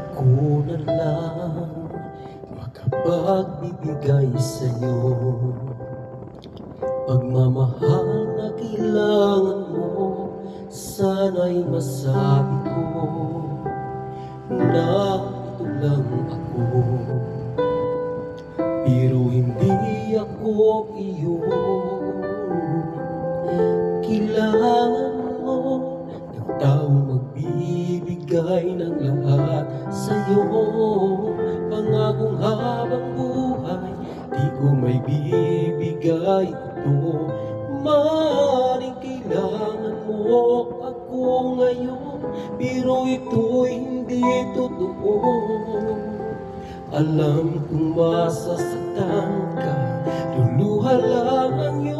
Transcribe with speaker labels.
Speaker 1: ako na lang makapagbibigay sa'yo. Pagmamahal na kailangan mo, sana'y masabi ko na ito lang ako. Pero hindi ako iyon. Kailangan mo ng taong magbibigay ng lahat sa'yo. Pangakong habang buhay, di ko may bibigay ito. Maaaring kailangan mo ako ngayon, pero ito'y hindi totoo. Alam kong masasaktan ka, luluha lang ang iyong